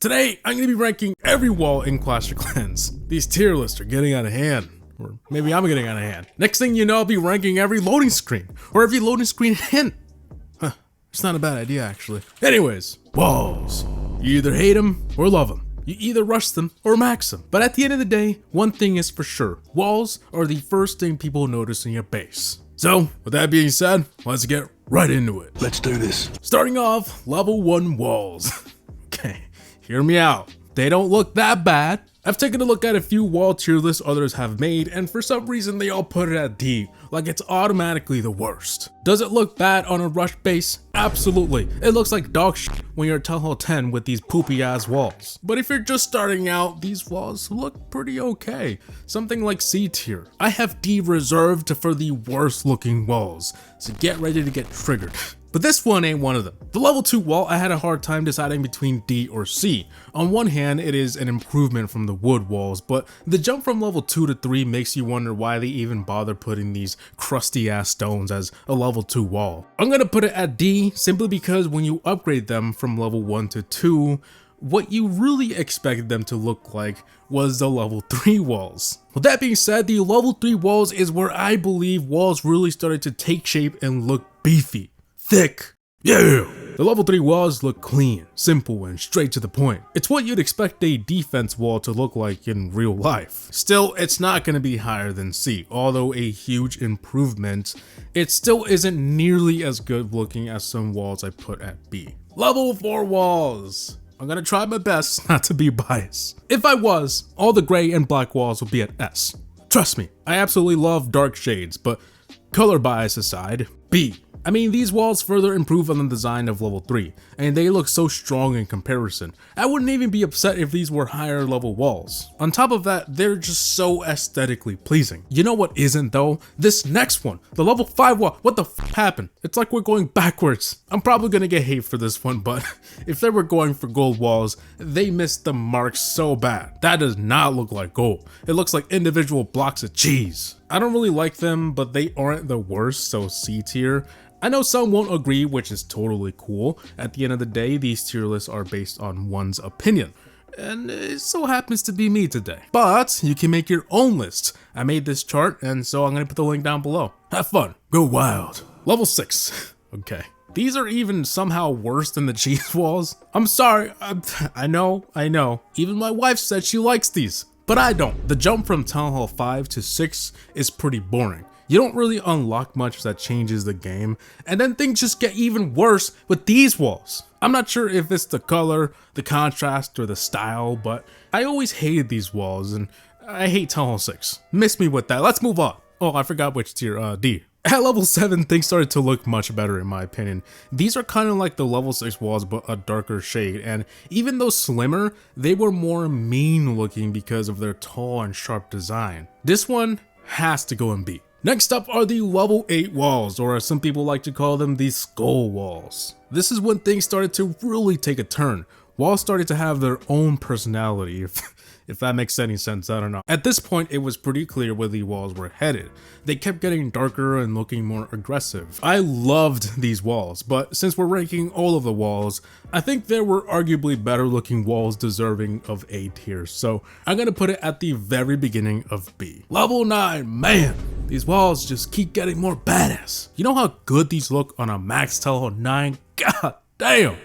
Today, I'm going to be ranking every wall in Clash of Clans. These tier lists are getting out of hand. Or maybe I'm getting out of hand. Next thing you know, I'll be ranking every loading screen. Or every loading screen hint. Huh, it's not a bad idea actually. Anyways, walls. You either hate them or love them. You either rush them or max them. But at the end of the day, one thing is for sure. Walls are the first thing people notice in your base. So, with that being said, let's get right into it. Let's do this. Starting off, level 1 walls. Okay, hear me out. They don't look that bad. I've taken a look at a few wall tier lists others have made, and for some reason they all put it at D, like it's automatically the worst. Does it look bad on a rush base? Absolutely. It looks like dog shit when you're at Town Hall 10 with these poopy ass walls. But if you're just starting out, these walls look pretty okay. Something like C tier. I have D reserved for the worst looking walls, so get ready to get triggered. But this one ain't one of them. The level 2 wall, I had a hard time deciding between D or C. On one hand, it is an improvement from the wood walls, but the jump from level 2 to 3 makes you wonder why they even bother putting these crusty ass stones as a level 2 wall. I'm gonna put it at D simply because when you upgrade them from level 1 to 2, what you really expected them to look like was the level 3 walls. With that being said, the level 3 walls is where I believe walls really started to take shape and look beefy. Thick. Yeah! The level 3 walls look clean, simple, and straight to the point. It's what you'd expect a defense wall to look like in real life. Still, it's not going to be higher than C, although a huge improvement. It still isn't nearly as good looking as some walls I put at B. Level 4 walls. I'm gonna try my best not to be biased. If I was, all the gray and black walls would be at S. Trust me, I absolutely love dark shades, but color bias aside, B. I mean, these walls further improve on the design of level 3, and they look so strong in comparison. I wouldn't even be upset if these were higher level walls. On top of that, they're just so aesthetically pleasing. You know what isn't though? This next one, the level 5 wall. What the f happened? It's like we're going backwards. I'm probably gonna get hate for this one, but if they were going for gold walls, they missed the mark so bad. That does not look like gold. It looks like individual blocks of cheese. I don't really like them, but they aren't the worst, so C tier. I know some won't agree, which is totally cool. At the end of the day, these tier lists are based on one's opinion. And it so happens to be me today. But you can make your own list. I made this chart, and so I'm gonna put the link down below. Have fun. Go wild. Level 6. Okay. These are even somehow worse than the cheese walls. I'm sorry. I know. Even my wife said she likes these, but I don't. The jump from Town Hall 5 to 6 is pretty boring. You don't really unlock much that changes the game, and then things just get even worse with these walls. I'm not sure if it's the color, the contrast, or the style, but I always hated these walls, and I hate Town Hall 6. Miss me with that. Let's move on. Oh, I forgot which tier, D. At level 7, things started to look much better in my opinion. These are kind of like the level 6 walls, but a darker shade, and even though slimmer, they were more mean looking because of their tall and sharp design. This one has to go in B. Next up are the level 8 walls, or as some people like to call them, the skull walls. This is when things started to really take a turn. Walls started to have their own personality, if that makes any sense, I don't know. At this point, it was pretty clear where the walls were headed. They kept getting darker and looking more aggressive. I loved these walls, but since we're ranking all of the walls, I think there were arguably better looking walls deserving of A tier, so I'm gonna put it at the very beginning of B. Level 9, man, these walls just keep getting more badass. You know how good these look on a max Town Hall 9? God damn.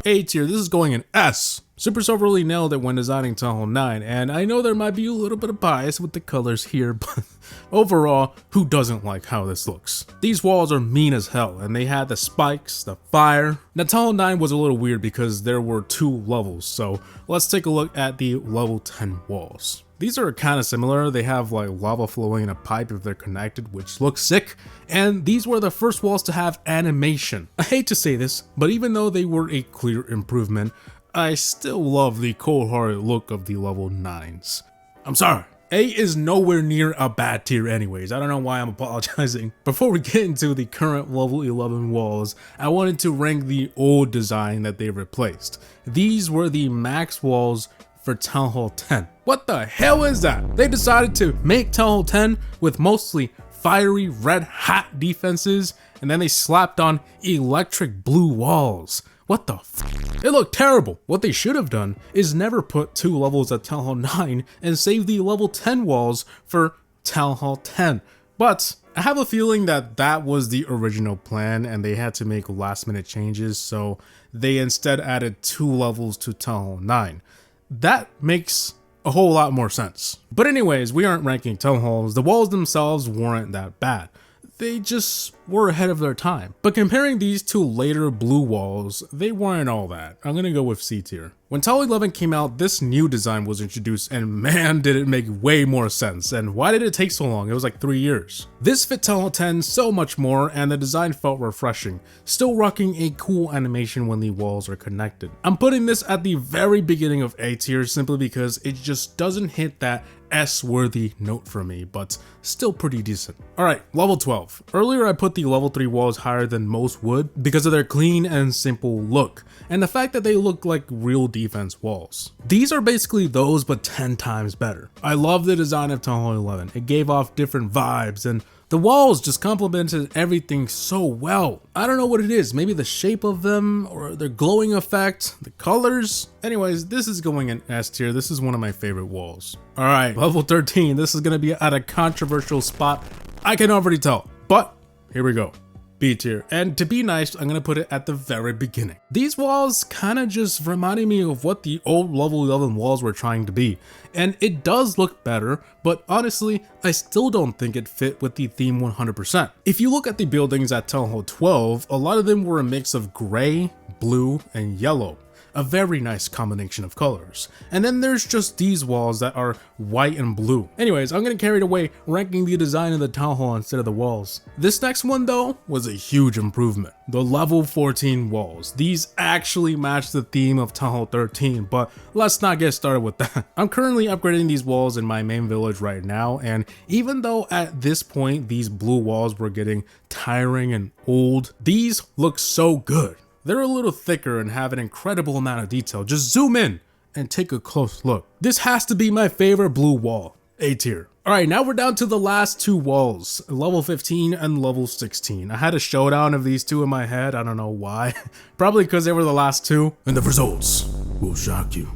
A tier, this is going in S. Supercell really nailed it when designing Town Hall 9, and I know there might be a little bit of bias with the colors here, but overall, who doesn't like how this looks? These walls are mean as hell, and they had the spikes, the fire. Now Town Hall 9 was a little weird because there were 2 levels, so let's take a look at the level 10 walls. These are kind of similar. They have like lava flowing in a pipe if they're connected, which looks sick. And these were the first walls to have animation. I hate to say this, but even though they were a clear improvement, I still love the cold-hearted look of the level 9s. I'm sorry. A is nowhere near a bad tier anyways. I don't know why I'm apologizing. Before we get into the current level 11 walls, I wanted to rank the old design that they replaced. These were the max walls for Town Hall 10. What the hell is that? They decided to make Town Hall 10 with mostly fiery red hot defenses, and then they slapped on electric blue walls. What the f? It looked terrible. What they should have done is never put 2 levels at Town Hall 9 and save the level 10 walls for Town Hall 10. But I have a feeling that that was the original plan and they had to make last minute changes, so they instead added 2 levels to Town Hall 9. That makes a whole lot more sense. But anyways, we aren't ranking town halls. The walls themselves weren't that bad. They just were ahead of their time. But comparing these to later blue walls, they weren't all that. I'm gonna go with C tier. When Town Hall 11 came out, this new design was introduced and man did it make way more sense. And why did it take so long? It was like 3 years. This fit Town Hall 10 so much more and the design felt refreshing. Still rocking a cool animation when the walls are connected. I'm putting this at the very beginning of A tier simply because it just doesn't hit that S-worthy note for me, but still pretty decent. Alright, level 12. Earlier I put the level 3 walls higher than most would because of their clean and simple look, and the fact that they look like real defense walls. These are basically those but 10 times better. I love the design of Town Hall 11. It gave off different vibes and the walls just complemented everything so well. I don't know what it is, maybe the shape of them or their glowing effect, the colors. Anyways, this is going in S tier. This is one of my favorite walls. All right, level 13. This is gonna be at a controversial spot. I can already tell, but here we go. B tier. And to be nice, I'm gonna put it at the very beginning. These walls kind of just reminded me of what the old level 11 walls were trying to be. And it does look better, but honestly, I still don't think it fit with the theme 100%. If you look at the buildings at Town Hall 12, a lot of them were a mix of gray, blue, and yellow. A very nice combination of colors. And then there's just these walls that are white and blue. Anyways, I'm gonna carry it away ranking the design of the town hall instead of the walls. This next one though was a huge improvement. The level 14 walls. These actually match the theme of Town Hall 13, but let's not get started with that. I'm currently upgrading these walls in my main village right now, and even though at this point these blue walls were getting tiring and old, these look so good. They're a little thicker and have an incredible amount of detail. Just zoom in and take a close look. This has to be my favorite blue wall, A tier. All right, now we're down to the last 2 walls, level 15 and level 16. I had a showdown of these 2 in my head. I don't know why. Probably because they were the last 2. And the results will shock you.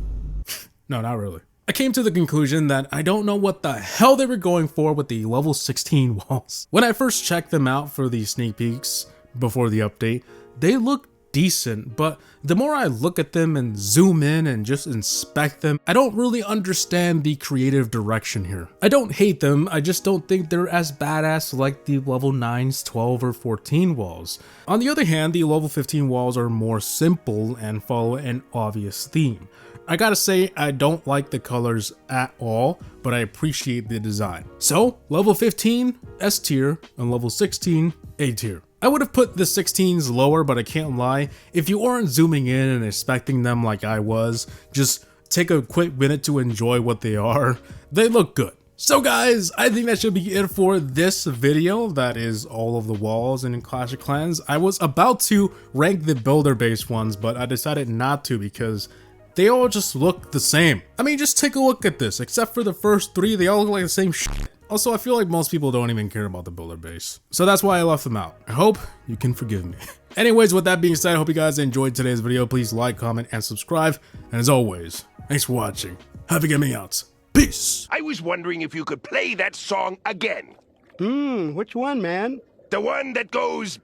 No, not really. I came to the conclusion that I don't know what the hell they were going for with the level 16 walls. When I first checked them out for the sneak peeks before the update, they looked decent, but the more I look at them and zoom in and just inspect them, I don't really understand the creative direction here. I don't hate them, I just don't think they're as badass like the level 9s, 12 or 14 walls. On the other hand, the level 15 walls are more simple and follow an obvious theme. I gotta say, I don't like the colors at all, but I appreciate the design. So, level 15, S tier, and level 16, A tier. I would have put the 16s lower, but I can't lie. If you aren't zooming in and inspecting them like I was, just take a quick minute to enjoy what they are. They look good. So guys, I think that should be it for this video. That is all of the walls in Clash of Clans. I was about to rank the builder based ones, but I decided not to because they all just look the same. I mean, just take a look at this. Except for the first 3, they all look like the same shit. Also, I feel like most people don't even care about the builder base. So that's why I left them out. I hope you can forgive me. Anyways, with that being said, I hope you guys enjoyed today's video. Please like, comment, and subscribe. And as always, thanks for watching. Have a good me out. Peace. I was wondering if you could play that song again. Which one, man? The one that goes...